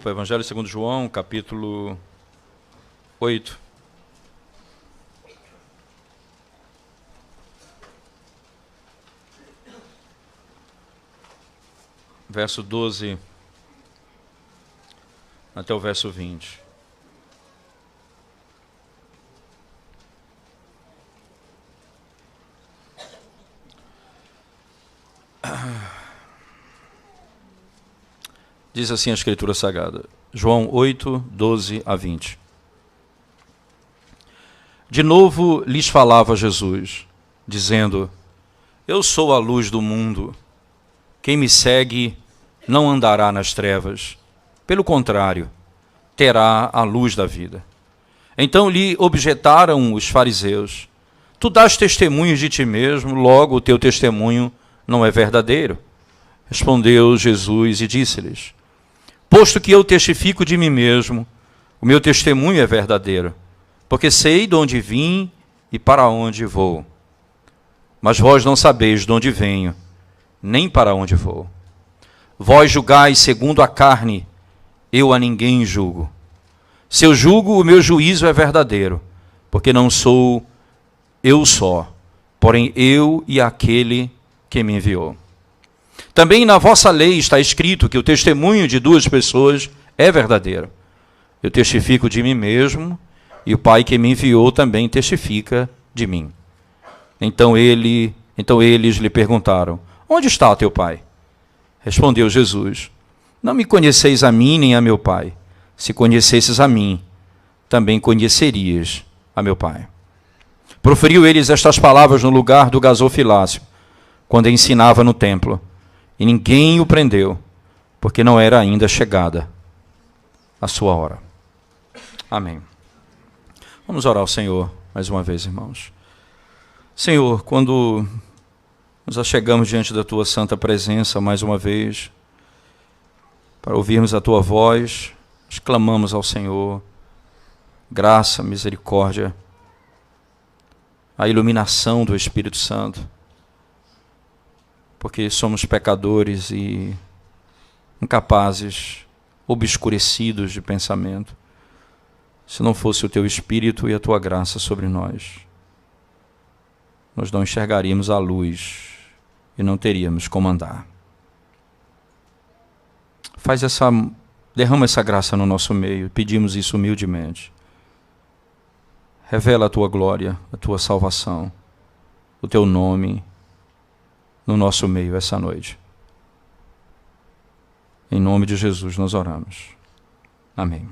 O Evangelho segundo João, capítulo 8. Verso 12 até o verso 20. Diz assim a Escritura Sagrada, João 8, 12 a 20. De novo lhes falava Jesus, dizendo: Eu sou a luz do mundo. Quem me segue não andará nas trevas. Pelo contrário, terá a luz da vida. Então lhe objetaram os fariseus: Tu dás testemunhos de ti mesmo, logo o teu testemunho não é verdadeiro. Respondeu Jesus e disse-lhes: Posto que eu testifico de mim mesmo, o meu testemunho é verdadeiro, porque sei de onde vim e para onde vou. Mas vós não sabeis de onde venho, nem para onde vou. Vós julgais segundo a carne, eu a ninguém julgo. Se eu julgo, o meu juízo é verdadeiro, porque não sou eu só, porém eu e aquele que me enviou. Também na vossa lei está escrito que o testemunho de duas pessoas é verdadeiro. Eu testifico de mim mesmo, e o Pai que me enviou também testifica de mim. Então eles lhe perguntaram: Onde está teu Pai? Respondeu Jesus: Não me conheceis a mim nem a meu Pai. Se conhecesses a mim, também conhecerias a meu Pai. Proferiu eles estas palavras no lugar do gasofilácio, quando ensinava no templo. E ninguém o prendeu, porque não era ainda chegada a sua hora. Amém. Vamos orar ao Senhor mais uma vez, irmãos. Senhor, quando nos achegamos diante da Tua santa presença mais uma vez, para ouvirmos a Tua voz, nós clamamos ao Senhor graça, misericórdia, a iluminação do Espírito Santo, porque somos pecadores e incapazes, obscurecidos de pensamento, se não fosse o Teu Espírito e a Tua graça sobre nós. Nós não enxergaríamos a luz e não teríamos como andar. Derrama essa graça no nosso meio, pedimos isso humildemente. Revela a Tua glória, a Tua salvação, o Teu nome no nosso meio essa noite. Em nome de Jesus nós oramos. Amém.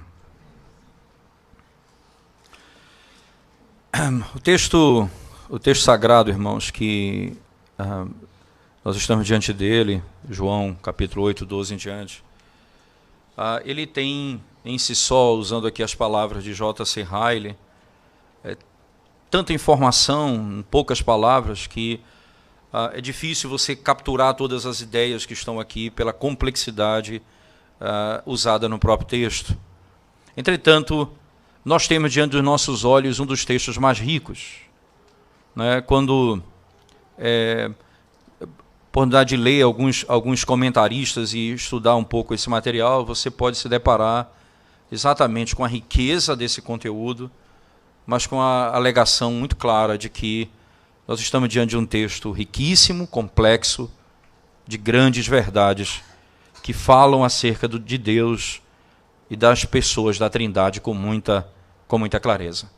O texto sagrado, irmãos, que nós estamos diante dele, João capítulo 8, 12 em diante, ele tem em si só, usando aqui as palavras de J.C. Ryle, tanta informação em poucas palavras que é difícil você capturar todas as ideias que estão aqui pela complexidade usada no próprio texto. Entretanto, nós temos diante dos nossos olhos um dos textos mais ricos. Né? Quando, por dar de ler alguns comentaristas e estudar um pouco esse material, você pode se deparar exatamente com a riqueza desse conteúdo, mas com a alegação muito clara de que nós estamos diante de um texto riquíssimo, complexo, de grandes verdades, que falam acerca de Deus e das pessoas da Trindade com muita clareza.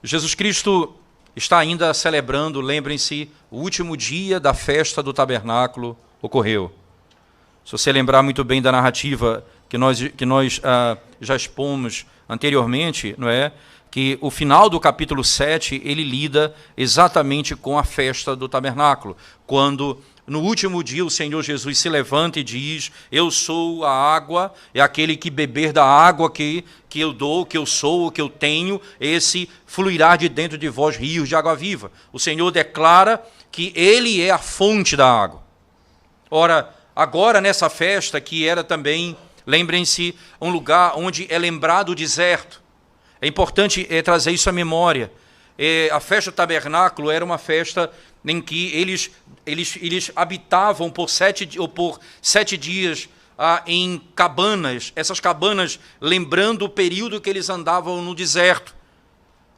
Jesus Cristo está ainda celebrando, lembrem-se, o último dia da festa do tabernáculo ocorreu. Se você lembrar muito bem da narrativa que nós já expomos anteriormente, não é? Que o final do capítulo 7, ele lida exatamente com a festa do tabernáculo, quando no último dia o Senhor Jesus se levanta e diz: Eu sou a água, é aquele que beber da água que eu dou, que eu sou, que eu tenho, esse fluirá de dentro de vós rios de água viva. O Senhor declara que ele é a fonte da água. Ora, agora nessa festa, que era também, lembrem-se, um lugar onde é lembrado o deserto, é importante trazer isso à memória. A festa do tabernáculo era uma festa em que eles habitavam por 7 dias em cabanas, essas cabanas lembrando o período que eles andavam no deserto,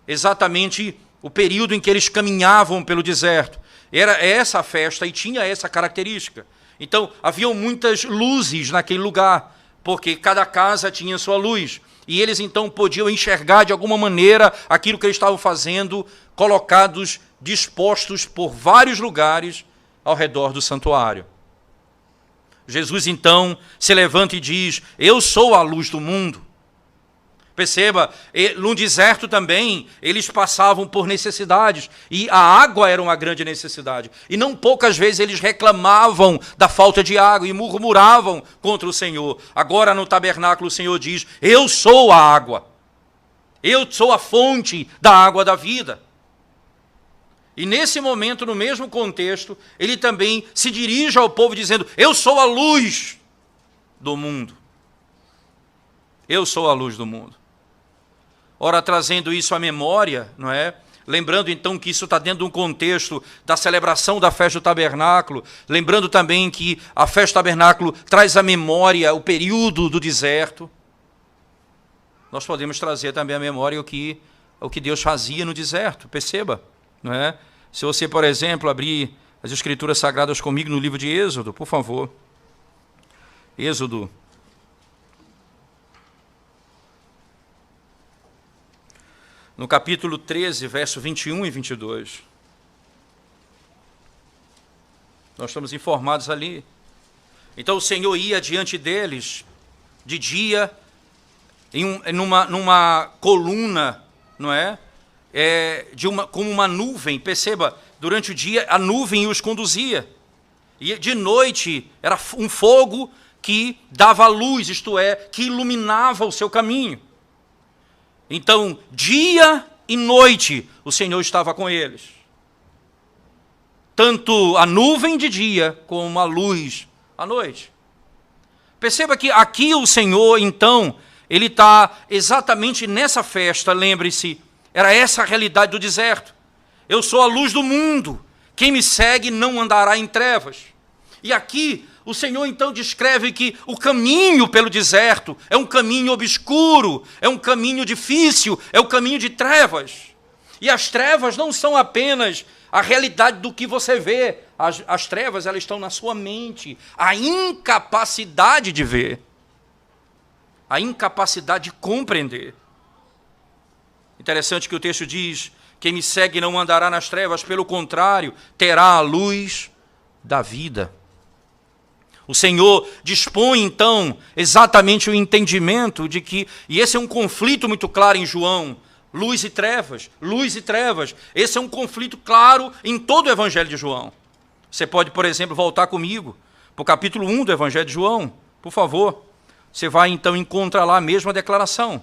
exatamente o período em que eles caminhavam pelo deserto. Era essa a festa e tinha essa característica. Então, haviam muitas luzes naquele lugar, porque cada casa tinha sua luz. E eles, então, podiam enxergar de alguma maneira aquilo que eles estavam fazendo, colocados, dispostos por vários lugares ao redor do santuário. Jesus, então, se levanta e diz: eu sou a luz do mundo. Perceba, no deserto também, eles passavam por necessidades, e a água era uma grande necessidade. E não poucas vezes eles reclamavam da falta de água e murmuravam contra o Senhor. Agora no tabernáculo o Senhor diz: eu sou a água, eu sou a fonte da água da vida. E nesse momento, no mesmo contexto, ele também se dirige ao povo dizendo: eu sou a luz do mundo. Eu sou a luz do mundo. Ora, trazendo isso à memória, não é? Lembrando então que isso está dentro de um contexto da celebração da festa do tabernáculo, lembrando também que a festa do tabernáculo traz à memória o período do deserto. Nós podemos trazer também à memória o que Deus fazia no deserto, perceba, não é? Se você, por exemplo, abrir as Escrituras Sagradas comigo no livro de Êxodo, por favor. Êxodo. No capítulo 13, verso 21 e 22. Nós estamos informados ali. Então o Senhor ia diante deles, de dia, numa coluna, não é? Como uma nuvem, perceba, durante o dia a nuvem os conduzia. E de noite era um fogo que dava luz, isto é, que iluminava o seu caminho. Então, dia e noite, o Senhor estava com eles. Tanto a nuvem de dia, como a luz à noite. Perceba que aqui o Senhor, então, ele está exatamente nessa festa, lembre-se, era essa a realidade do deserto. Eu sou a luz do mundo, quem me segue não andará em trevas. E aqui, o Senhor então descreve que o caminho pelo deserto é um caminho obscuro, é um caminho difícil, é um caminho de trevas. E as trevas não são apenas a realidade do que você vê, as trevas elas estão na sua mente, a incapacidade de ver, a incapacidade de compreender. Interessante que o texto diz: quem me segue não andará nas trevas, pelo contrário, terá a luz da vida. O Senhor dispõe, então, exatamente o entendimento de que, e esse é um conflito muito claro em João, luz e trevas, luz e trevas. Esse é um conflito claro em todo o Evangelho de João. Você pode, por exemplo, voltar comigo para o capítulo 1 do Evangelho de João, por favor. Você vai, então, encontrar lá a mesma declaração.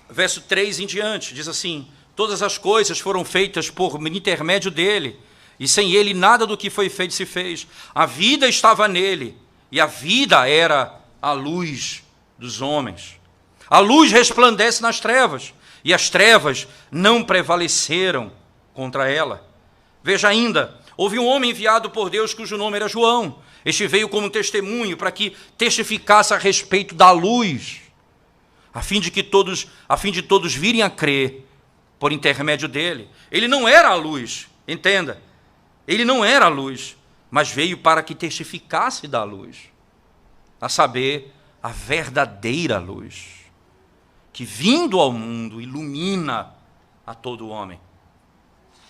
Verso 3 em diante, diz assim: todas as coisas foram feitas por intermédio dele, e sem ele nada do que foi feito se fez. A vida estava nele, e a vida era a luz dos homens. A luz resplandece nas trevas, e as trevas não prevaleceram contra ela. Veja ainda, houve um homem enviado por Deus cujo nome era João. Este veio como testemunho para que testificasse a respeito da luz, a fim de todos virem a crer por intermédio dele. Ele não era a luz, entenda, ele não era a luz, mas veio para que testificasse da luz, a saber, a verdadeira luz, que vindo ao mundo ilumina a todo homem.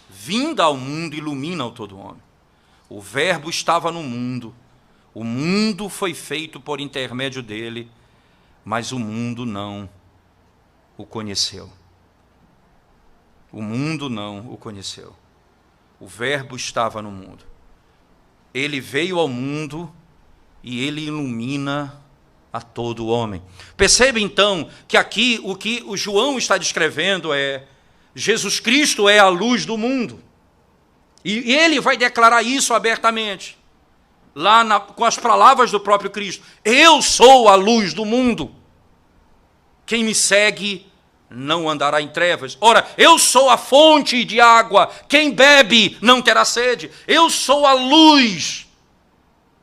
Vinda ao mundo ilumina a todo homem. O verbo estava no mundo, o mundo foi feito por intermédio dele, mas o mundo não o conheceu. O mundo não o conheceu. O verbo estava no mundo. Ele veio ao mundo e ele ilumina a todo homem. Perceba então que aqui o que o João está descrevendo é: Jesus Cristo é a luz do mundo. E ele vai declarar isso abertamente, lá com as palavras do próprio Cristo: eu sou a luz do mundo. Quem me segue não andará em trevas. Ora, eu sou a fonte de água, quem bebe não terá sede. Eu sou a luz,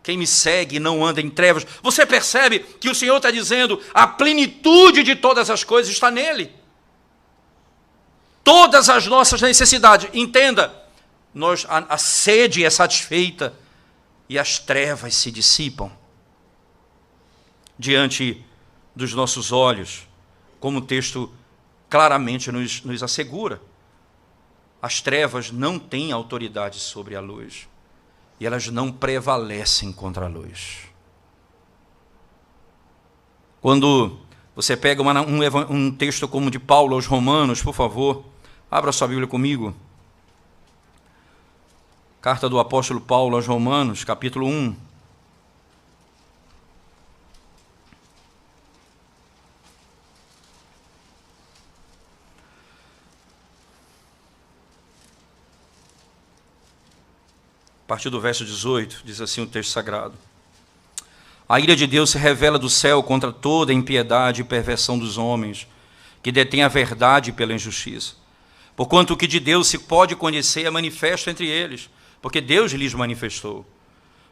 quem me segue não anda em trevas. Você percebe que o Senhor está dizendo, a plenitude de todas as coisas está nele. Todas as nossas necessidades, entenda, a sede é satisfeita e as trevas se dissipam diante dos nossos olhos, como o texto claramente nos assegura. As trevas não têm autoridade sobre a luz e elas não prevalecem contra a luz. Quando você pega um texto como de Paulo aos Romanos, por favor, abra sua Bíblia comigo. Carta do apóstolo Paulo aos Romanos, capítulo 1. A partir do verso 18, diz assim o texto sagrado. A ira de Deus se revela do céu contra toda a impiedade e perversão dos homens, que detêm a verdade pela injustiça. Porquanto o que de Deus se pode conhecer é manifesto entre eles, porque Deus lhes manifestou.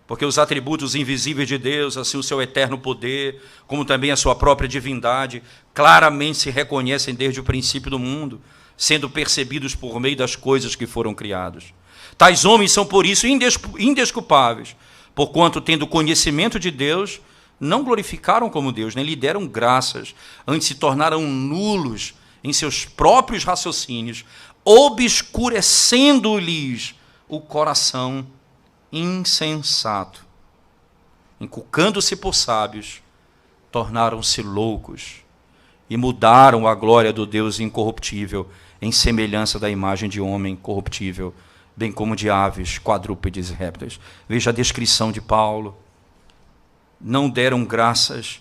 Porque os atributos invisíveis de Deus, assim o seu eterno poder, como também a sua própria divindade, claramente se reconhecem desde o princípio do mundo, sendo percebidos por meio das coisas que foram criadas. Tais homens são, por isso, indesculpáveis, porquanto, tendo conhecimento de Deus, não glorificaram como Deus, nem lhe deram graças, antes se tornaram nulos em seus próprios raciocínios, obscurecendo-lhes o coração insensato. Inculcando-se por sábios, tornaram-se loucos e mudaram a glória do Deus incorruptível em semelhança da imagem de homem corruptível, bem como de aves, quadrúpedes e répteis. Veja a descrição de Paulo. Não deram graças,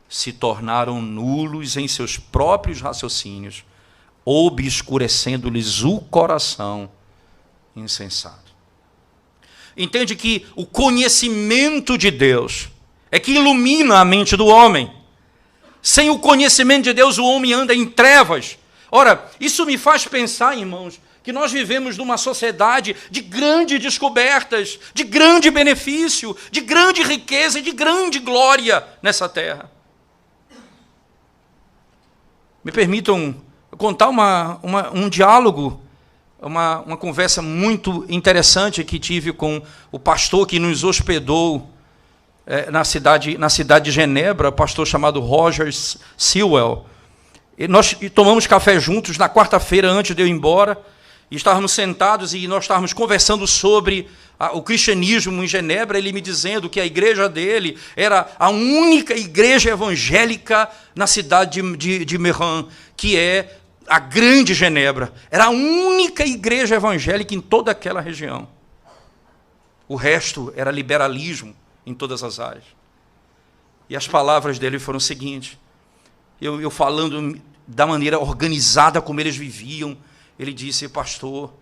se tornaram nulos em seus próprios raciocínios, obscurecendo-lhes o coração insensato. Entende que o conhecimento de Deus é que ilumina a mente do homem. Sem o conhecimento de Deus, o homem anda em trevas. Ora, isso me faz pensar, irmãos, que nós vivemos numa sociedade de grandes descobertas, de grande benefício, de grande riqueza e de grande glória nessa terra. Me permitam contar um diálogo, uma conversa muito interessante que tive com o pastor que nos hospedou na cidade de Genebra, o pastor chamado Roger Sewell. E nós tomamos café juntos na quarta-feira antes de eu ir embora. E estávamos sentados e nós estávamos conversando sobre o cristianismo em Genebra, ele me dizendo que a igreja dele era a única igreja evangélica na cidade de Meran, que é a grande Genebra. Era a única igreja evangélica em toda aquela região. O resto era liberalismo em todas as áreas. E as palavras dele foram o seguinte, eu falando da maneira organizada como eles viviam, ele disse, pastor,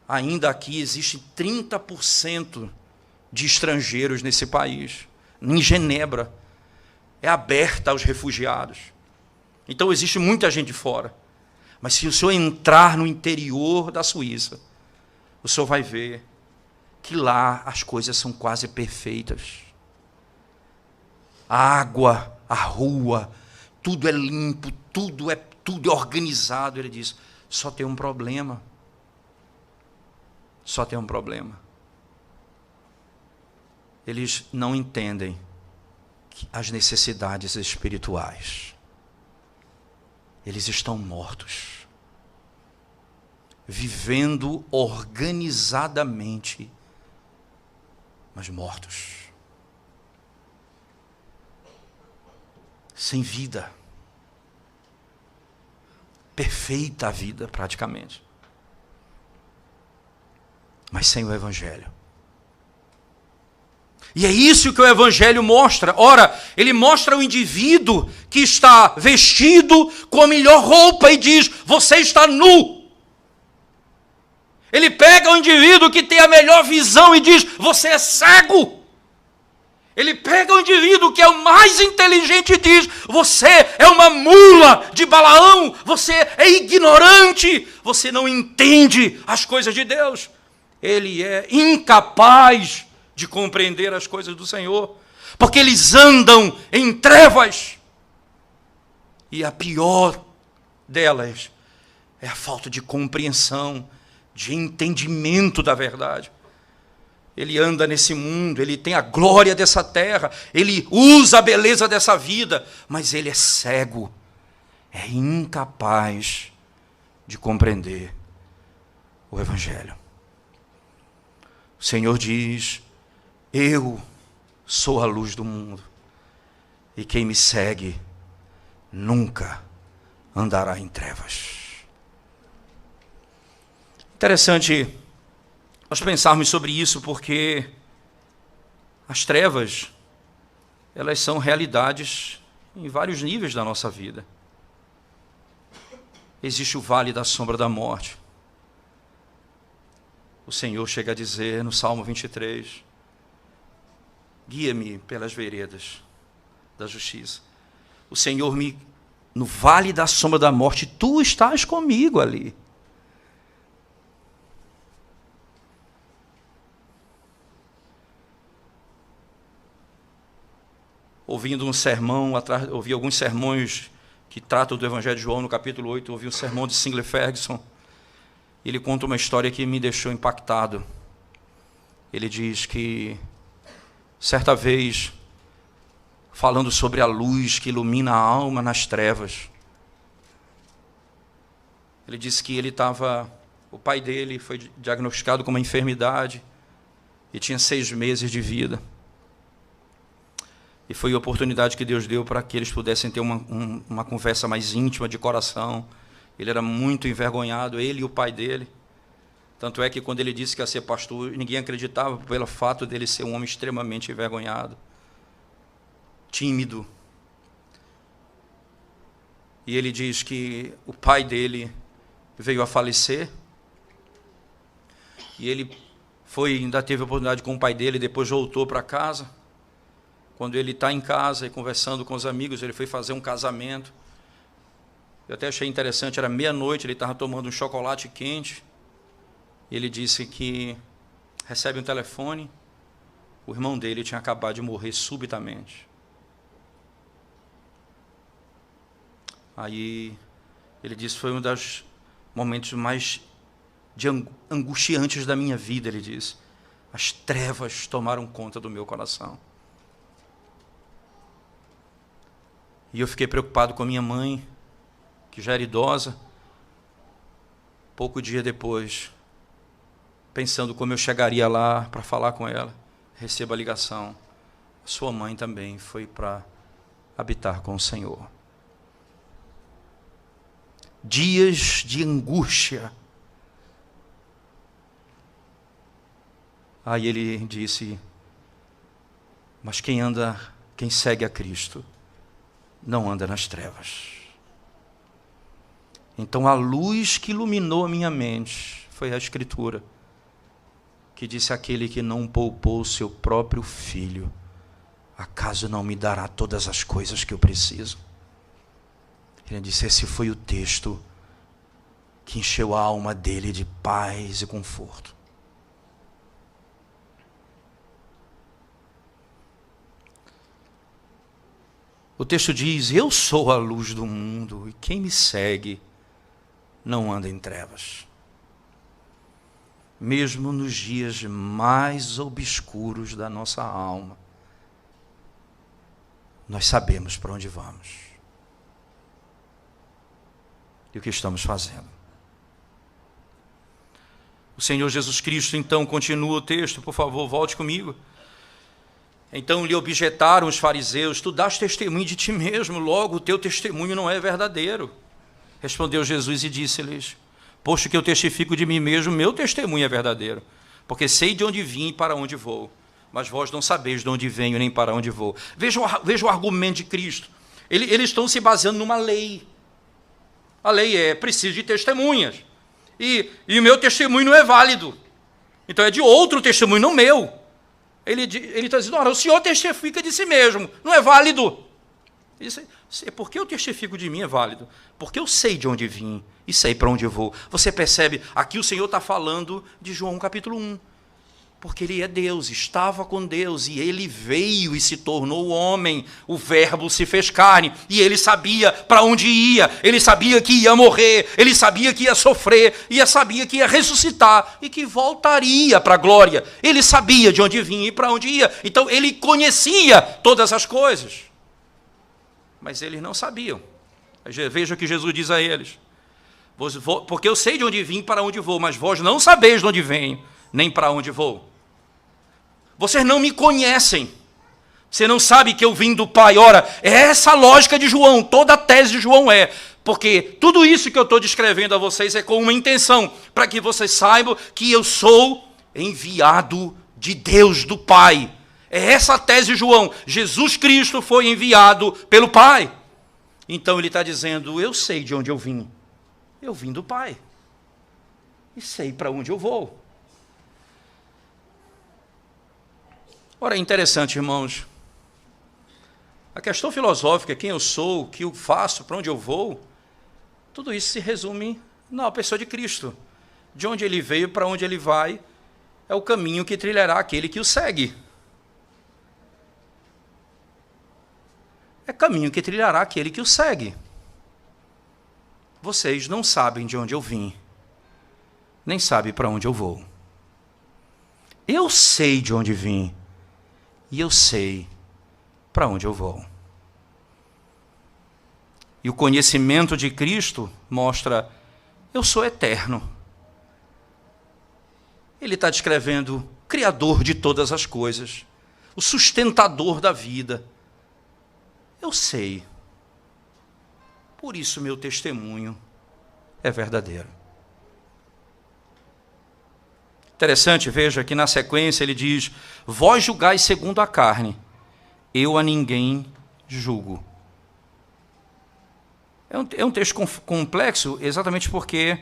ainda aqui existe 30% de estrangeiros nesse país. Em Genebra, é aberta aos refugiados. Então, existe muita gente de fora. Mas se o senhor entrar no interior da Suíça, o senhor vai ver que lá as coisas são quase perfeitas. A água, a rua, tudo é limpo, tudo é organizado. Ele diz, só tem um problema. Só tem um problema. Eles não entendem as necessidades espirituais. Eles estão mortos. Vivendo organizadamente, mas mortos. Sem vida. Perfeita a vida, praticamente. Mas sem o Evangelho. E é isso que o Evangelho mostra. Ora, ele mostra o indivíduo que está vestido com a melhor roupa e diz, você está nu. Ele pega o indivíduo que tem a melhor visão e diz, você é cego. Ele pega o indivíduo que é o mais inteligente e diz: você é uma mula de Balaão, você é ignorante, você não entende as coisas de Deus. Ele é incapaz de compreender as coisas do Senhor, porque eles andam em trevas. E a pior delas é a falta de compreensão, de entendimento da verdade. Ele anda nesse mundo, ele tem a glória dessa terra, ele usa a beleza dessa vida, mas ele é cego, é incapaz de compreender o Evangelho. O Senhor diz: eu sou a luz do mundo, e quem me segue nunca andará em trevas. Interessante nós pensarmos sobre isso, porque as trevas, elas são realidades em vários níveis da nossa vida. Existe o vale da sombra da morte. O Senhor chega a dizer no Salmo 23, guia-me pelas veredas da justiça. O Senhor no vale da sombra da morte, tu estás comigo ali. Ouvindo um sermão, ouvi alguns sermões que tratam do Evangelho de João, no capítulo 8, ouvi um sermão de Sinclair Ferguson. Ele conta uma história que me deixou impactado. Ele diz que, certa vez, falando sobre a luz que ilumina a alma nas trevas, ele disse que o pai dele foi diagnosticado com uma enfermidade e tinha 6 meses de vida. E foi a oportunidade que Deus deu para que eles pudessem ter uma conversa mais íntima, de coração. Ele era muito envergonhado, ele e o pai dele. Tanto é que quando ele disse que ia ser pastor, ninguém acreditava pelo fato dele ser um homem extremamente envergonhado, tímido. E ele diz que o pai dele veio a falecer. E ele ainda teve a oportunidade com o pai dele, depois voltou para casa. Quando ele está em casa e conversando com os amigos, ele foi fazer um casamento. Eu até achei interessante, era meia-noite, ele estava tomando um chocolate quente. Ele disse que recebe um telefone, o irmão dele tinha acabado de morrer subitamente. Aí ele disse que foi um dos momentos mais angustiantes da minha vida, ele disse. As trevas tomaram conta do meu coração. E eu fiquei preocupado com a minha mãe, que já era idosa. Pouco dia depois, pensando como eu chegaria lá para falar com ela, recebo a ligação. Sua mãe também foi para habitar com o Senhor. Dias de angústia. Aí ele disse: mas quem segue a Cristo, não anda nas trevas. Então a luz que iluminou a minha mente foi a Escritura, que disse: aquele que não poupou o seu próprio filho, acaso não me dará todas as coisas que eu preciso? Ele disse: esse foi o texto que encheu a alma dele de paz e conforto. O texto diz: eu sou a luz do mundo, e quem me segue não anda em trevas. Mesmo nos dias mais obscuros da nossa alma, nós sabemos para onde vamos e o que estamos fazendo. O Senhor Jesus Cristo, então, continua o texto, por favor, volte comigo. Então lhe objetaram os fariseus: tu dás testemunho de ti mesmo, logo o teu testemunho não é verdadeiro. Respondeu Jesus e disse-lhes: posto que eu testifico de mim mesmo, meu testemunho é verdadeiro, porque sei de onde vim e para onde vou, mas vós não sabeis de onde venho nem para onde vou. Veja o argumento de Cristo. Eles estão se baseando numa lei. A lei é preciso de testemunhas, e o meu testemunho não é válido, então é de outro testemunho, não meu. Ele está dizendo, ora, o senhor testifica de si mesmo, não é válido. Ele disse, porque eu testifico de mim é válido, porque eu sei de onde vim e sei para onde vou. Você percebe, aqui o Senhor está falando de João capítulo 1, porque ele é Deus, estava com Deus, e ele veio e se tornou homem, o verbo se fez carne, e ele sabia para onde ia, ele sabia que ia morrer, ele sabia que ia sofrer, e sabia que ia ressuscitar, e que voltaria para a glória. Ele sabia de onde vinha e para onde ia, então ele conhecia todas as coisas. Mas eles não sabiam. Veja o que Jesus diz a eles. Porque eu sei de onde vim e para onde vou, mas vós não sabeis de onde venho, nem para onde vou. Vocês não me conhecem. Você não sabe que eu vim do Pai. Ora, é essa a lógica de João, toda a tese de João é. Porque tudo isso que eu estou descrevendo a vocês é com uma intenção, para que vocês saibam que eu sou enviado de Deus, do Pai. É essa a tese de João. Jesus Cristo foi enviado pelo Pai. Então ele está dizendo, eu sei de onde eu vim. Eu vim do Pai. E sei para onde eu vou. Ora, é interessante, irmãos. A questão filosófica, quem eu sou, o que eu faço, para onde eu vou, tudo isso se resume na pessoa de Cristo. De onde ele veio, para onde ele vai, é o caminho que trilhará aquele que o segue. É caminho que trilhará aquele que o segue. Vocês não sabem de onde eu vim, nem sabem para onde eu vou. Eu sei de onde vim, e eu sei para onde eu vou. E o conhecimento de Cristo mostra, eu sou eterno. Ele está descrevendo o Criador de todas as coisas, o sustentador da vida. Eu sei. Por isso meu testemunho é verdadeiro. Interessante, veja que na sequência ele diz, vós julgais segundo a carne, eu a ninguém julgo. É um texto complexo, exatamente porque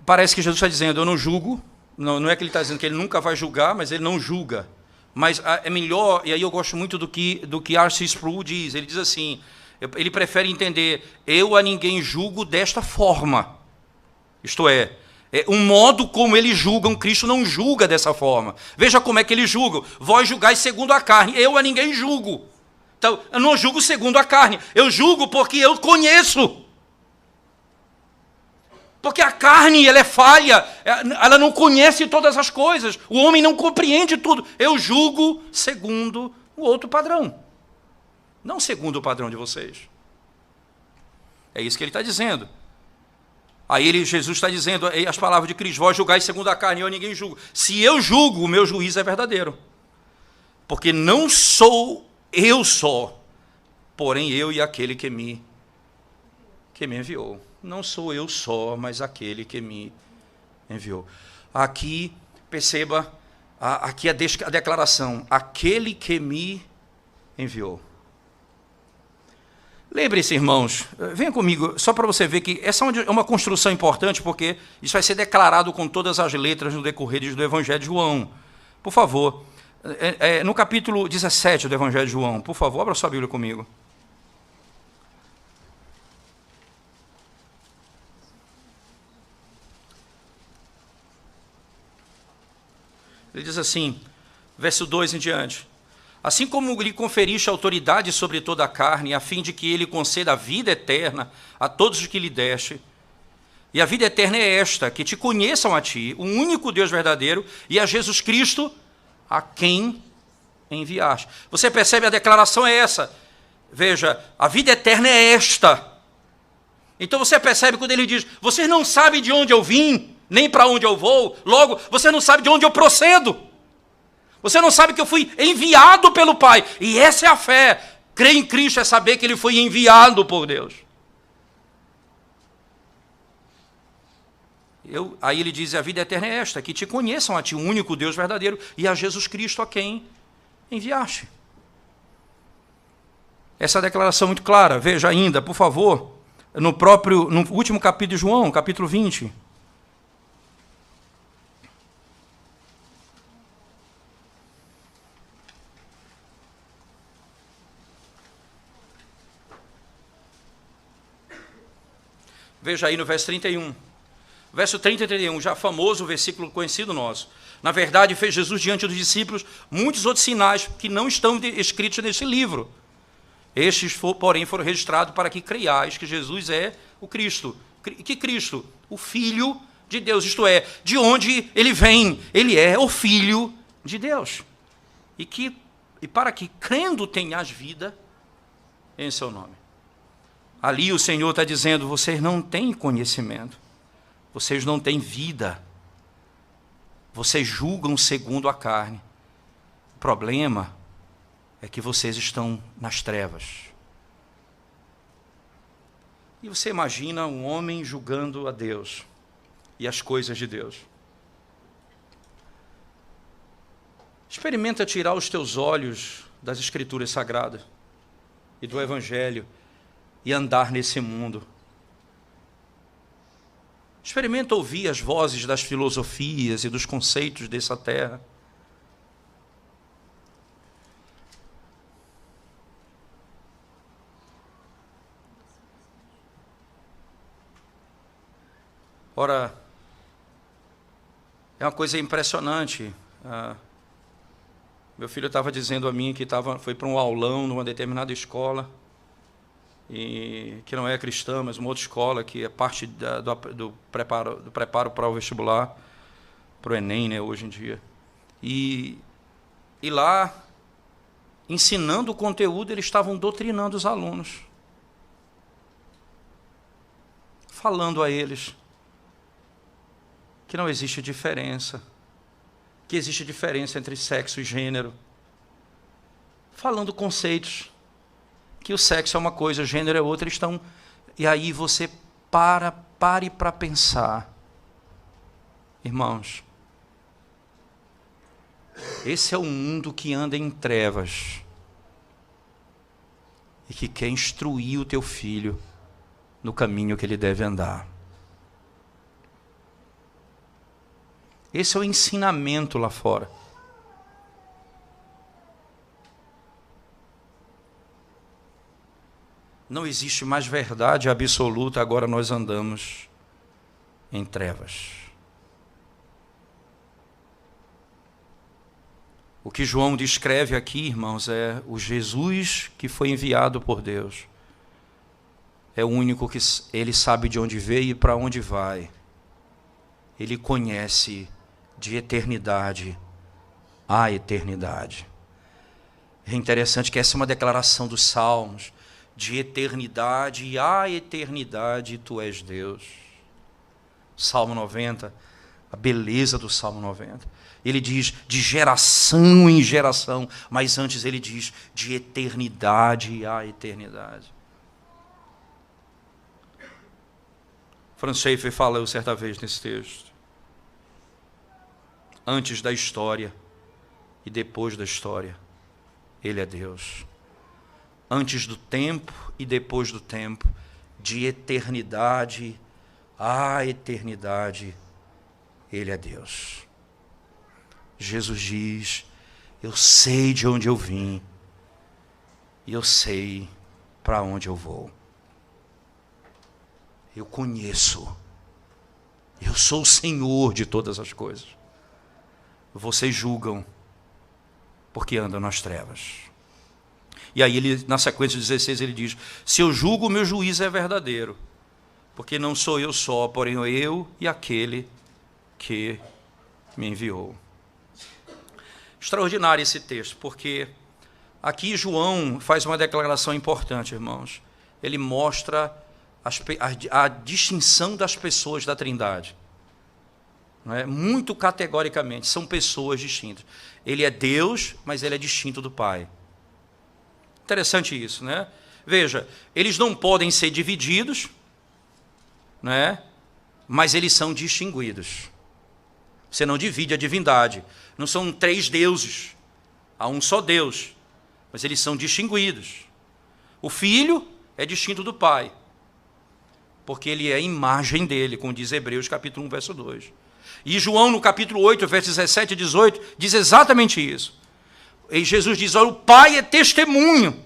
parece que Jesus está dizendo, eu não julgo, não é que ele está dizendo que ele nunca vai julgar, mas ele não julga. Mas é melhor, e aí eu gosto muito do que R.C. Sproul diz, ele diz assim, ele prefere entender, eu a ninguém julgo desta forma, isto é um modo como eles julgam, Cristo não julga dessa forma. Veja como é que eles julgam, vós julgais segundo a carne, eu a ninguém julgo. Então, eu não julgo segundo a carne, eu julgo porque eu conheço. Porque a carne, ela é falha, ela não conhece todas as coisas, o homem não compreende tudo. Eu julgo segundo o outro padrão, não segundo o padrão de vocês. É isso que ele está dizendo. Aí Jesus está dizendo, as palavras de Cristo, vós julgais segundo a carne, eu ninguém julgo. Se eu julgo, o meu juízo é verdadeiro. Porque não sou eu só, porém eu e aquele que me enviou. Não sou eu só, mas aquele que me enviou. Aqui, perceba, aqui a declaração, aquele que me enviou. Lembre-se, irmãos, venha comigo, só para você ver que essa é uma construção importante, porque isso vai ser declarado com todas as letras no decorrer do Evangelho de João. Por favor, no capítulo 17 do Evangelho de João, por favor, abra sua Bíblia comigo. Ele diz assim, verso 2 em diante, assim como lhe conferiste autoridade sobre toda a carne, a fim de que ele conceda a vida eterna a todos os que lhe deste, e a vida eterna é esta, que te conheçam a ti, o único Deus verdadeiro, e a Jesus Cristo, a quem enviaste. Você percebe, a declaração é essa. Veja, a vida eterna é esta. Então você percebe quando ele diz, vocês não sabem de onde eu vim, nem para onde eu vou, logo, você não sabe de onde eu procedo. Você não sabe que eu fui enviado pelo Pai. E essa é a fé. Crer em Cristo é saber que ele foi enviado por Deus. Aí ele diz, a vida eterna é esta, que te conheçam a ti, o único Deus verdadeiro, e a Jesus Cristo a quem enviaste. Essa declaração é muito clara. Veja ainda, por favor, no último capítulo de João, capítulo 20. Veja aí no verso 31. Verso 30 e 31, já famoso, versículo conhecido nosso. Na verdade, fez Jesus diante dos discípulos muitos outros sinais que não estão escritos nesse livro. Estes, porém, foram registrados para que creiais que Jesus é o Cristo. Que Cristo? O Filho de Deus, isto é, de onde ele vem. Ele é o Filho de Deus. E para que, crendo, tenhas vida em seu nome. Ali o Senhor está dizendo, vocês não têm conhecimento. Vocês não têm vida. Vocês julgam segundo a carne. O problema é que vocês estão nas trevas. E você imagina um homem julgando a Deus e as coisas de Deus. Experimenta tirar os teus olhos das Escrituras Sagradas e do Evangelho e andar nesse mundo. Experimenta ouvir as vozes das filosofias e dos conceitos dessa terra. Ora, é uma coisa impressionante. Meu filho estava dizendo a mim que foi para um aulão numa determinada escola, e que não é cristã, mas uma outra escola que é parte do preparo para o vestibular, para o Enem, né, hoje em dia. E lá, ensinando o conteúdo, eles estavam doutrinando os alunos, falando a eles que não existe diferença, que existe diferença entre sexo e gênero, falando conceitos, que o sexo é uma coisa, o gênero é outra, e aí você pare para pensar. Irmãos, esse é o mundo que anda em trevas e que quer instruir o teu filho no caminho que ele deve andar. Esse é o ensinamento lá fora. Não existe mais verdade absoluta, agora nós andamos em trevas. O que João descreve aqui, irmãos, é o Jesus que foi enviado por Deus. É o único que ele sabe de onde veio e para onde vai. Ele conhece de eternidade a eternidade. É interessante que essa é uma declaração dos Salmos. De eternidade a eternidade tu és Deus. Salmo 90, a beleza do Salmo 90. Ele diz de geração em geração, mas antes ele diz de eternidade a eternidade. Franz Schaeffer falou certa vez nesse texto. Antes da história e depois da história, ele é Deus. Antes do tempo e depois do tempo, de eternidade a eternidade, ele é Deus. Jesus diz, eu sei de onde eu vim, e eu sei para onde eu vou. Eu conheço, eu sou o Senhor de todas as coisas. Vocês julgam, porque andam nas trevas. E aí, ele, na sequência 16, ele diz, se eu julgo, o meu juízo é verdadeiro, porque não sou eu só, porém eu e aquele que me enviou. Extraordinário esse texto, porque aqui João faz uma declaração importante, irmãos. Ele mostra a distinção das pessoas da Trindade. Não é? Muito categoricamente, são pessoas distintas. Ele é Deus, mas ele é distinto do Pai. Interessante isso, né? Veja, eles não podem ser divididos, né? Mas eles são distinguidos. Você não divide a divindade. Não são três deuses. Há um só Deus. Mas eles são distinguidos. O Filho é distinto do Pai, porque ele é a imagem dele, como diz Hebreus capítulo 1, verso 2. E João, no capítulo 8, versos 17 e 18, diz exatamente isso. E Jesus diz, olha, o Pai é testemunho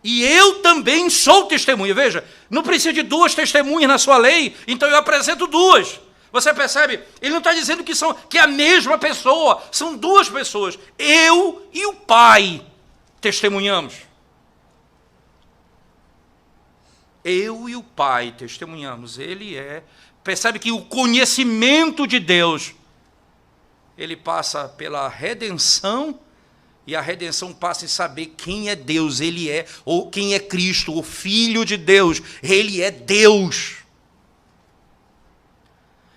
E eu também sou testemunha. Veja, não precisa de duas testemunhas na sua lei, então eu apresento duas. Você percebe? Ele não está dizendo que é a mesma pessoa, são duas pessoas. Eu e o Pai testemunhamos. Eu e o Pai testemunhamos. Percebe que o conhecimento de Deus, ele passa pela redenção, e a redenção passa em saber quem é Deus, ele é, ou quem é Cristo, o Filho de Deus, ele é Deus.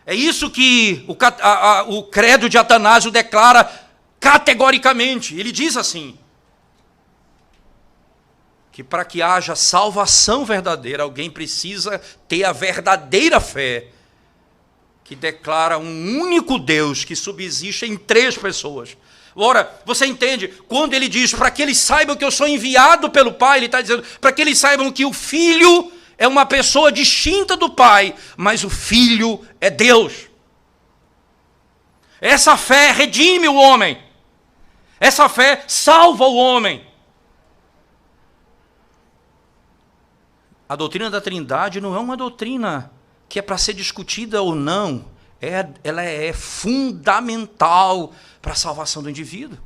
É isso que o credo de Atanásio declara categoricamente. Ele diz assim, que para que haja salvação verdadeira, alguém precisa ter a verdadeira fé, que declara um único Deus que subsiste em três pessoas. Ora, você entende? Quando ele diz para que eles saibam que eu sou enviado pelo Pai, ele está dizendo para que eles saibam que o Filho é uma pessoa distinta do Pai, mas o Filho é Deus. Essa fé redime o homem. Essa fé salva o homem. A doutrina da Trindade não é uma doutrina que é para ser discutida ou não. Ela é fundamental para a salvação do indivíduo.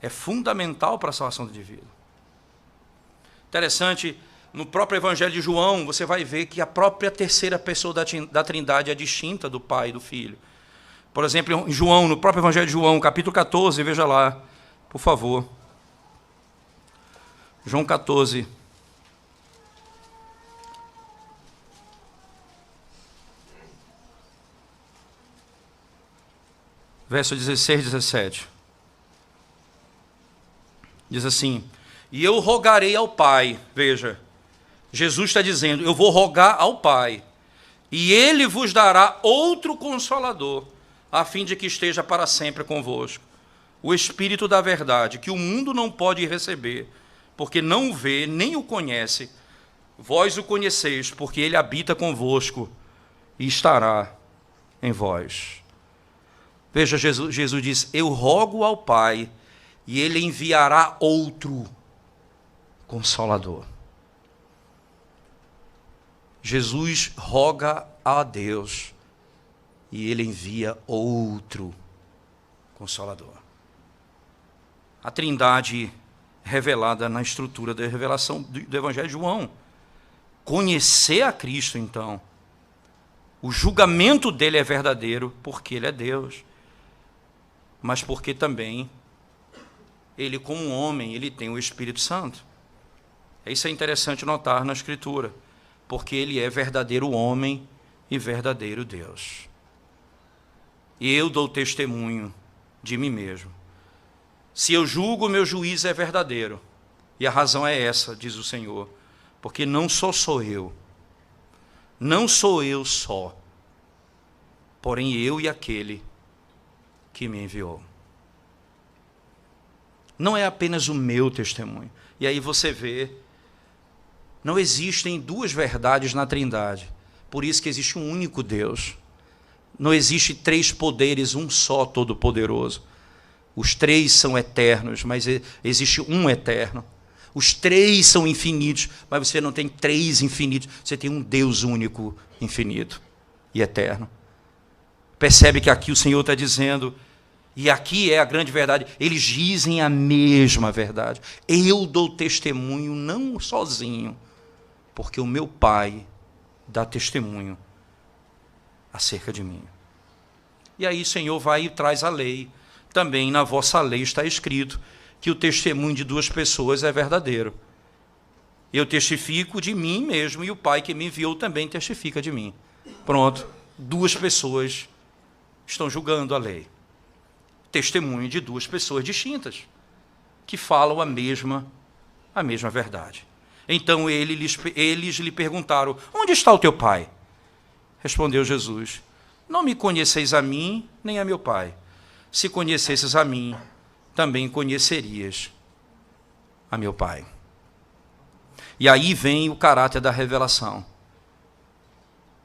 É fundamental para a salvação do indivíduo. Interessante, no próprio Evangelho de João, você vai ver que a própria terceira pessoa da Trindade é distinta do Pai e do Filho. Por exemplo, em João, no próprio Evangelho de João, capítulo 14, veja lá, por favor. João 14. Verso 16 e 17. Diz assim, e eu rogarei ao Pai, veja, Jesus está dizendo, eu vou rogar ao Pai, e Ele vos dará outro Consolador, a fim de que esteja para sempre convosco, o Espírito da verdade, que o mundo não pode receber, porque não o vê, nem o conhece, vós o conheceis, porque Ele habita convosco e estará em vós. Veja, Jesus diz, eu rogo ao Pai, e Ele enviará outro Consolador. Jesus roga a Deus, e Ele envia outro Consolador. A Trindade revelada na estrutura da revelação do Evangelho de João. Conhecer a Cristo, então, o julgamento dele é verdadeiro, porque ele é Deus, mas porque também ele, como homem, ele tem o Espírito Santo. Isso é interessante notar na Escritura, porque ele é verdadeiro homem e verdadeiro Deus. E eu dou testemunho de mim mesmo. Se eu julgo, meu juízo é verdadeiro. E a razão é essa, diz o Senhor, porque não sou eu, não sou eu só, porém eu e aquele que me enviou. Não é apenas o meu testemunho. E aí você vê, não existem duas verdades na Trindade. Por isso que existe um único Deus. Não existe três poderes, um só todo-poderoso. Os três são eternos, mas existe um eterno. Os três são infinitos, mas você não tem três infinitos. Você tem um Deus único, infinito e eterno. Percebe que aqui o Senhor está dizendo, e aqui é a grande verdade, eles dizem a mesma verdade. Eu dou testemunho não sozinho, porque o meu Pai dá testemunho acerca de mim. E aí o Senhor vai e traz a lei. Também na vossa lei está escrito que o testemunho de duas pessoas é verdadeiro. Eu testifico de mim mesmo e o Pai que me enviou também testifica de mim. Pronto, duas pessoas estão julgando a lei. Testemunho de duas pessoas distintas, que falam a mesma verdade. Então eles lhe perguntaram, onde está o teu Pai? Respondeu Jesus, não me conheceis a mim, nem a meu Pai. Se conhecesses a mim, também conhecerias a meu Pai. E aí vem o caráter da revelação.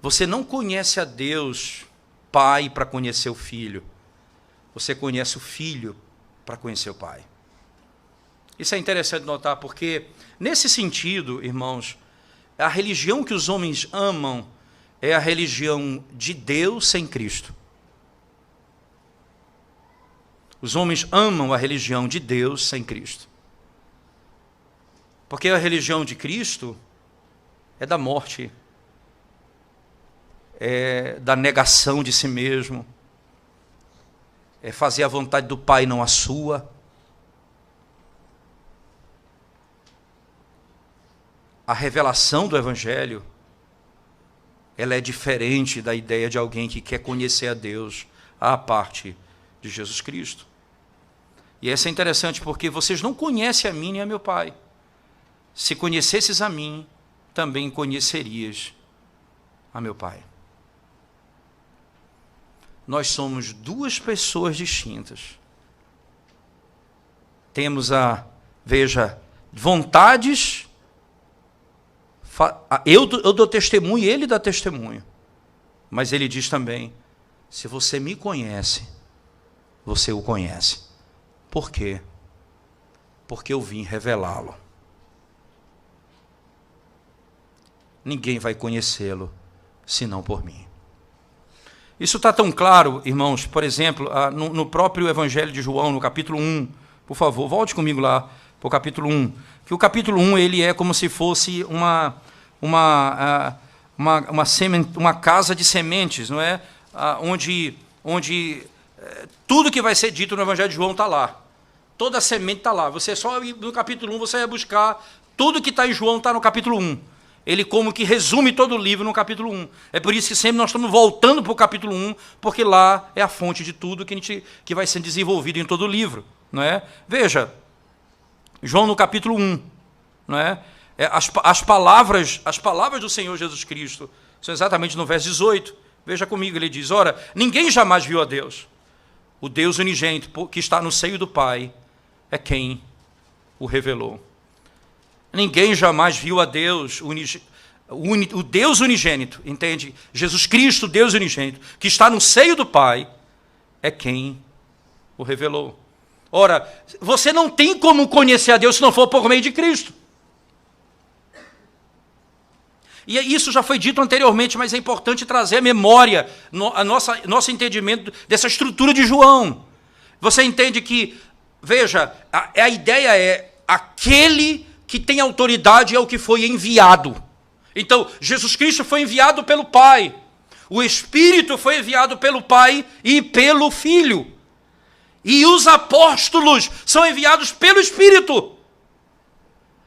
Você não conhece a Deus, Pai, para conhecer o Filho. Você conhece o Filho para conhecer o Pai. Isso é interessante notar, porque, nesse sentido, irmãos, a religião que os homens amam é a religião de Deus sem Cristo. Os homens amam a religião de Deus sem Cristo. Porque a religião de Cristo é da morte, é da negação de si mesmo, é fazer a vontade do Pai, não a sua. A revelação do Evangelho, ela é diferente da ideia de alguém que quer conhecer a Deus à parte de Jesus Cristo. E essa é interessante porque vocês não conhecem a mim nem a meu Pai. Se conhecesses a mim, também conhecerias a meu Pai. Nós somos duas pessoas distintas. Temos vontades. Eu dou testemunho e ele dá testemunho. Mas ele diz também, se você me conhece, você o conhece. Por quê? Porque eu vim revelá-lo. Ninguém vai conhecê-lo, senão por mim. Isso está tão claro, irmãos, por exemplo, no próprio Evangelho de João, no capítulo 1, por favor, volte comigo lá para o capítulo 1, que o capítulo 1 ele é como se fosse uma casa de sementes, não é? Onde tudo que vai ser dito no Evangelho de João está lá. Toda a semente está lá. Você só no capítulo 1 você vai buscar tudo que está em João está no capítulo 1. Ele como que resume todo o livro no capítulo 1. É por isso que sempre nós estamos voltando para o capítulo 1, porque lá é a fonte de tudo que vai ser desenvolvido em todo o livro. Não é? Veja, João no capítulo 1, não é? As palavras do Senhor Jesus Cristo são exatamente no verso 18. Veja comigo, ele diz, ora, ninguém jamais viu a Deus. O Deus unigênito que está no seio do Pai é quem o revelou. Ninguém jamais viu a Deus, o Deus unigênito, entende? Jesus Cristo, Deus unigênito, que está no seio do Pai, é quem o revelou. Ora, você não tem como conhecer a Deus se não for por meio de Cristo. E isso já foi dito anteriormente, mas é importante trazer à memória nosso entendimento dessa estrutura de João. Você entende que, veja, a ideia é aquele que tem autoridade é o que foi enviado. Então, Jesus Cristo foi enviado pelo Pai. O Espírito foi enviado pelo Pai e pelo Filho. E os apóstolos são enviados pelo Espírito.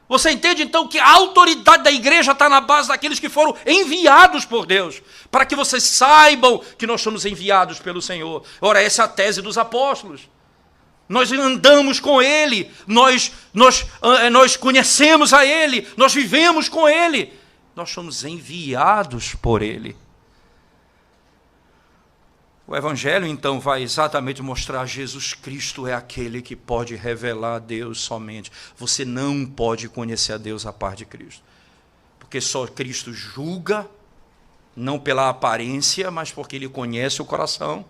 Você entende, então, que a autoridade da igreja está na base daqueles que foram enviados por Deus, para que vocês saibam que nós somos enviados pelo Senhor. Ora, essa é a tese dos apóstolos. Nós andamos com Ele, nós conhecemos a Ele, nós vivemos com Ele. Nós somos enviados por Ele. O Evangelho, então, vai exatamente mostrar Jesus Cristo é aquele que pode revelar a Deus somente. Você não pode conhecer a Deus a par de Cristo. Porque só Cristo julga, não pela aparência, mas porque Ele conhece o coração.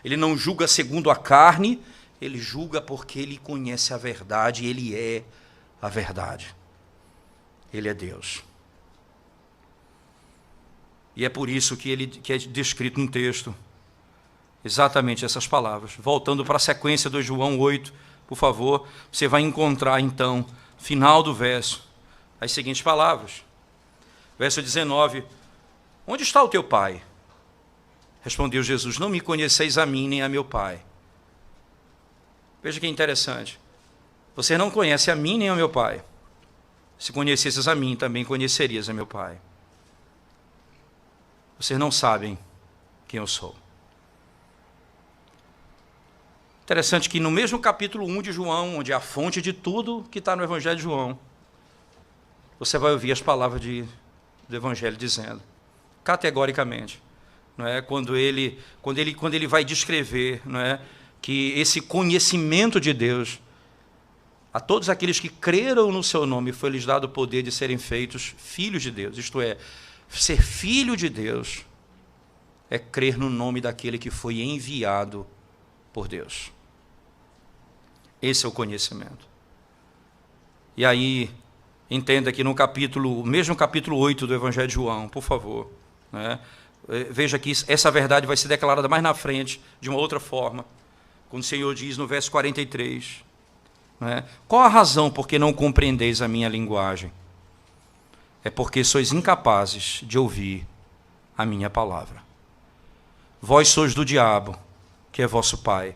Ele não julga segundo a carne, Ele julga porque Ele conhece a verdade, Ele é a verdade. Ele é Deus. E é por isso que é descrito no texto exatamente essas palavras. Voltando para a sequência do João 8, por favor, você vai encontrar, então, final do verso, as seguintes palavras. Verso 19, onde está o teu Pai? Respondeu Jesus, não me conheceis a mim nem a meu Pai. Veja que interessante. Você não conhece a mim nem ao meu Pai. Se conhecesses a mim, também conhecerias a meu Pai. Vocês não sabem quem eu sou. Interessante que no mesmo capítulo 1 de João, onde é a fonte de tudo que está no Evangelho de João, você vai ouvir as palavras do Evangelho dizendo, categoricamente, não é? Quando ele vai descrever, não é? Que esse conhecimento de Deus, a todos aqueles que creram no seu nome, foi-lhes dado o poder de serem feitos filhos de Deus. Isto é, ser filho de Deus é crer no nome daquele que foi enviado por Deus. Esse é o conhecimento. E aí, entenda que no mesmo capítulo 8 do Evangelho de João, por favor, né? Veja que essa verdade vai ser declarada mais na frente, de uma outra forma, quando o Senhor diz no verso 43, né? Qual a razão por que não compreendeis a minha linguagem? É porque sois incapazes de ouvir a minha palavra. Vós sois do diabo, que é vosso pai,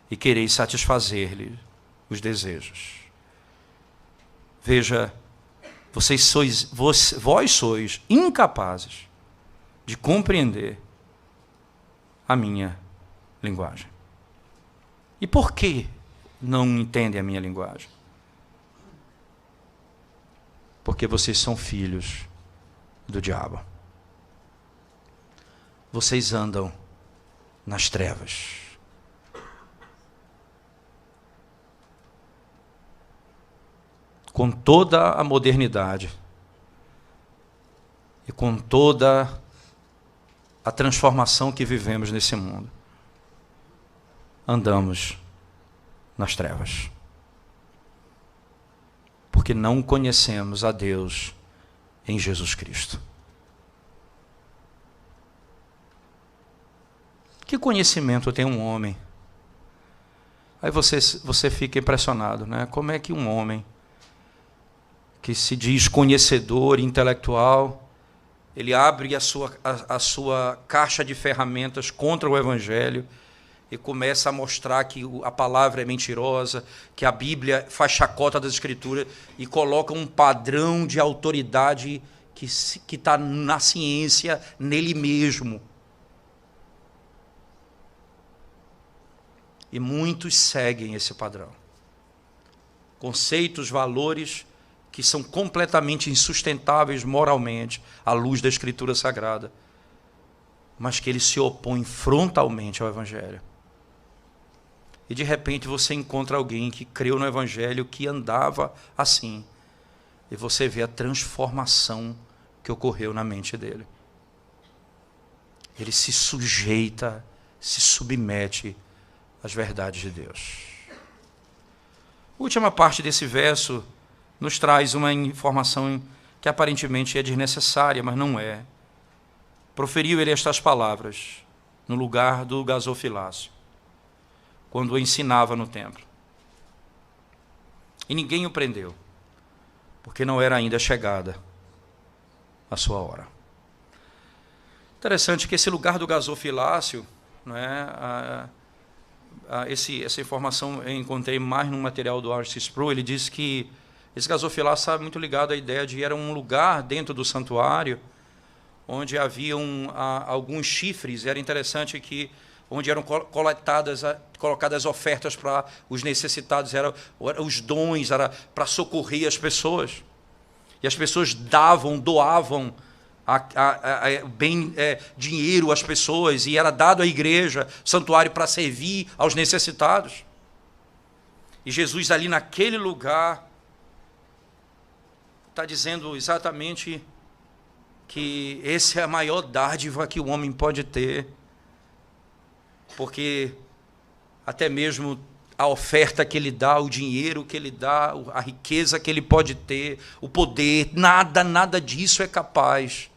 e quereis satisfazer-lhe os desejos. Veja, vós sois incapazes de compreender a minha linguagem. E por que não entendem a minha linguagem? Porque vocês são filhos do diabo. Vocês andam nas trevas. Com toda a modernidade e com toda a transformação que vivemos nesse mundo, andamos nas trevas. Porque não conhecemos a Deus em Jesus Cristo. Que conhecimento tem um homem? Aí você fica impressionado, né? Como é que um homem que se diz conhecedor, intelectual, ele abre a sua caixa de ferramentas contra o Evangelho e começa a mostrar que a palavra é mentirosa, que a Bíblia faz chacota das Escrituras e coloca um padrão de autoridade que está na ciência, nele mesmo. E muitos seguem esse padrão. Conceitos, valores que são completamente insustentáveis moralmente à luz da Escritura Sagrada, mas que eles se opõem frontalmente ao Evangelho. E de repente você encontra alguém que creu no Evangelho, que andava assim, e você vê a transformação que ocorreu na mente dele. Ele se sujeita, se submete às verdades de Deus. A última parte desse verso nos traz uma informação que aparentemente é desnecessária, mas não é. Proferiu ele estas palavras no lugar do gasofilácio, quando o ensinava no templo. E ninguém o prendeu, porque não era ainda chegada a sua hora. Interessante que esse lugar do gasofilácio, não é, essa informação eu encontrei mais no material do R.C. Sproul. Ele diz que esse gasofilácio está muito ligado à ideia de que era um lugar dentro do santuário onde haviam alguns chifres. Era interessante que onde eram colocadas ofertas para os necessitados, eram os dons, era para socorrer as pessoas. E as pessoas doavam dinheiro às pessoas, e era dado à igreja, santuário, para servir aos necessitados. E Jesus ali naquele lugar está dizendo exatamente que essa é a maior dádiva que o homem pode ter, porque até mesmo a oferta que ele dá, o dinheiro que ele dá, a riqueza que ele pode ter, o poder, nada disso é capaz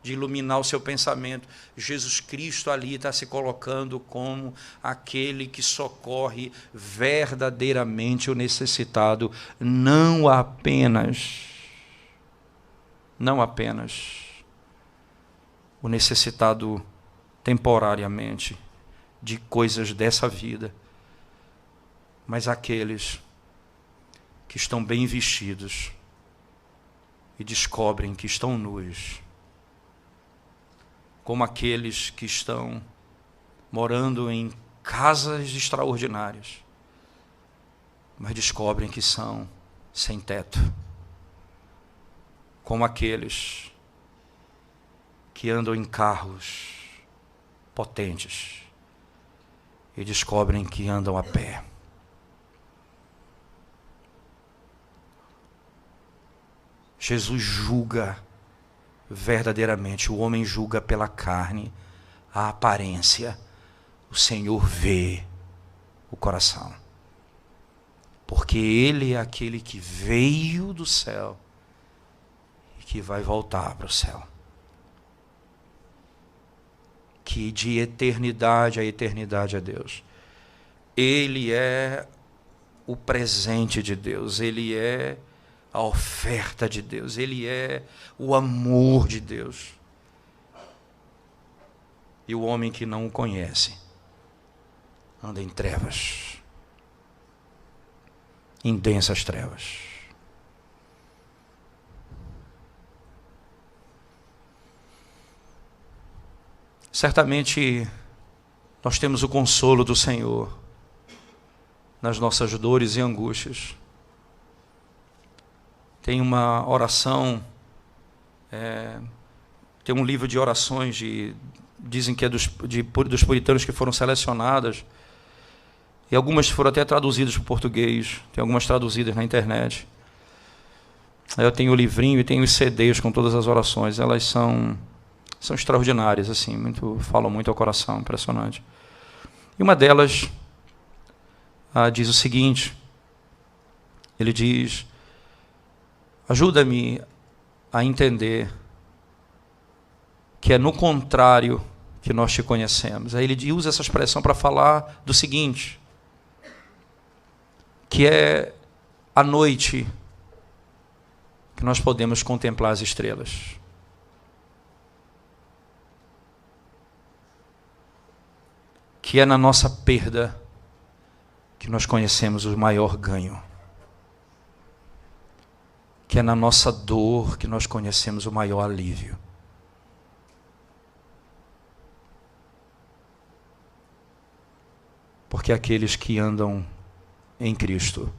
de iluminar o seu pensamento. Jesus Cristo ali está se colocando como aquele que socorre verdadeiramente o necessitado, não apenas o necessitado temporariamente de coisas dessa vida, mas aqueles que estão bem vestidos e descobrem que estão nus, como aqueles que estão morando em casas extraordinárias, mas descobrem que são sem teto, como aqueles que andam em carros potentes e descobrem que andam a pé. Jesus julga verdadeiramente. O homem julga pela carne, a aparência. O Senhor vê o coração. Porque Porque Ele é aquele que veio do céu e que vai voltar para o céu. Que de eternidade a eternidade é Deus. Ele é o presente de Deus, Ele é a oferta de Deus, Ele é o amor de Deus. E o homem que não o conhece anda em trevas, em densas trevas. Certamente nós temos o consolo do Senhor nas nossas dores e angústias. Tem uma oração, tem um livro de orações, dizem que é dos puritanos que foram selecionadas, e algumas foram até traduzidas para o português, tem algumas traduzidas na internet. Eu tenho o livrinho e tenho os CDs com todas as orações, elas são extraordinárias, assim, falam muito ao coração, impressionante. E uma delas diz o seguinte, ele diz: ajuda-me a entender que é no contrário que nós te conhecemos. Aí ele usa essa expressão para falar do seguinte, que é à noite que nós podemos contemplar as estrelas. Que é na nossa perda que nós conhecemos o maior ganho. Que é na nossa dor que nós conhecemos o maior alívio. Porque aqueles que andam em Cristo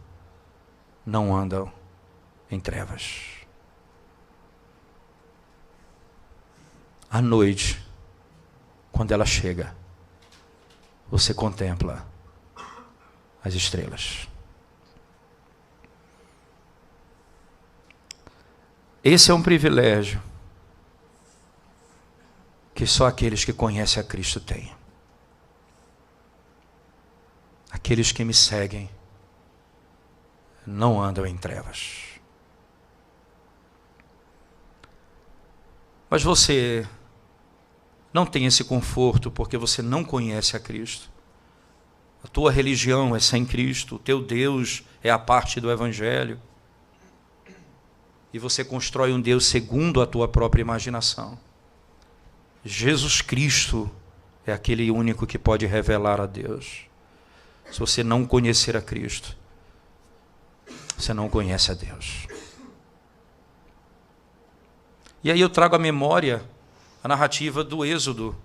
não andam em trevas. À noite, quando ela chega, você contempla as estrelas. Esse é um privilégio que só aqueles que conhecem a Cristo têm. Aqueles que me seguem não andam em trevas. Mas você não tem esse conforto porque você não conhece a Cristo. A tua religião é sem Cristo, o teu Deus é a parte do Evangelho. E você constrói um Deus segundo a tua própria imaginação. Jesus Cristo é aquele único que pode revelar a Deus. Se você não conhecer a Cristo, você não conhece a Deus. E aí eu trago à memória a narrativa do Êxodo,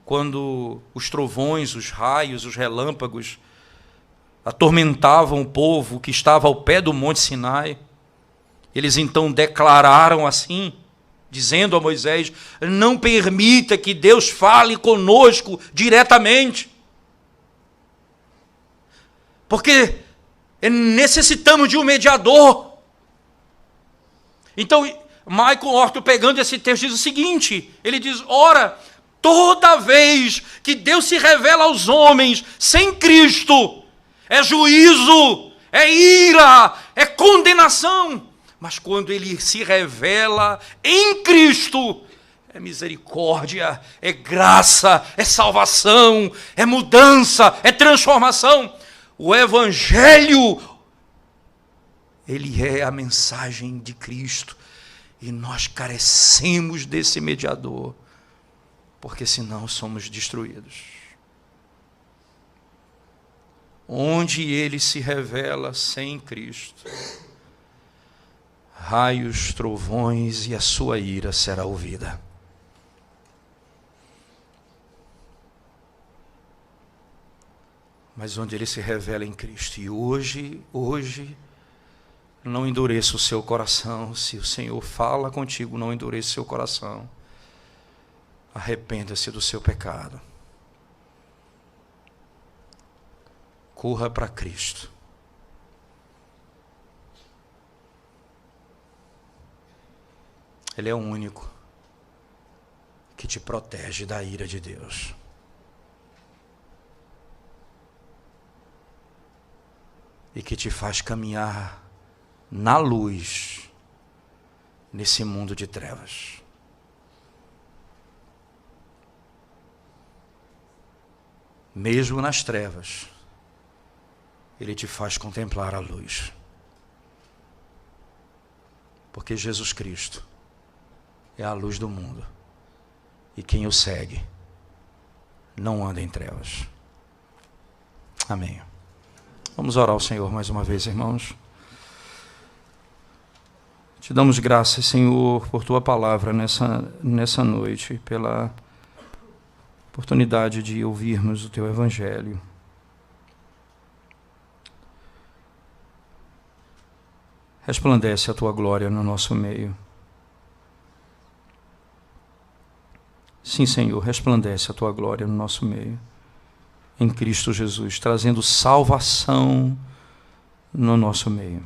quando os trovões, os raios, os relâmpagos atormentavam o povo que estava ao pé do Monte Sinai. Eles então declararam assim, dizendo a Moisés: não permita que Deus fale conosco diretamente, porque necessitamos de um mediador. Então, Michael Horton, pegando esse texto, diz o seguinte, ele diz: ora, toda vez que Deus se revela aos homens sem Cristo, é juízo, é ira, é condenação. Mas quando Ele se revela em Cristo, é misericórdia, é graça, é salvação, é mudança, é transformação. O Evangelho, ele é a mensagem de Cristo. E nós carecemos desse mediador, porque senão somos destruídos. Onde ele se revela sem Cristo, raios, trovões e a sua ira será ouvida. Mas onde ele se revela em Cristo, e hoje, não endureça o seu coração. Se o Senhor fala contigo, não endureça o seu coração. Arrependa-se do seu pecado. Corra para Cristo. Ele é o único que te protege da ira de Deus. e que te faz caminhar na luz nesse mundo de trevas. Mesmo nas trevas, Ele te faz contemplar a luz. Porque Jesus Cristo é a luz do mundo. E quem o segue não anda em trevas. Amém. Vamos orar ao Senhor mais uma vez, irmãos. Te damos graças, Senhor, por Tua palavra nessa noite, pela oportunidade de ouvirmos o Teu Evangelho. Resplandece a Tua glória no nosso meio. Sim, Senhor, resplandece a Tua glória no nosso meio. Em Cristo Jesus, trazendo salvação no nosso meio.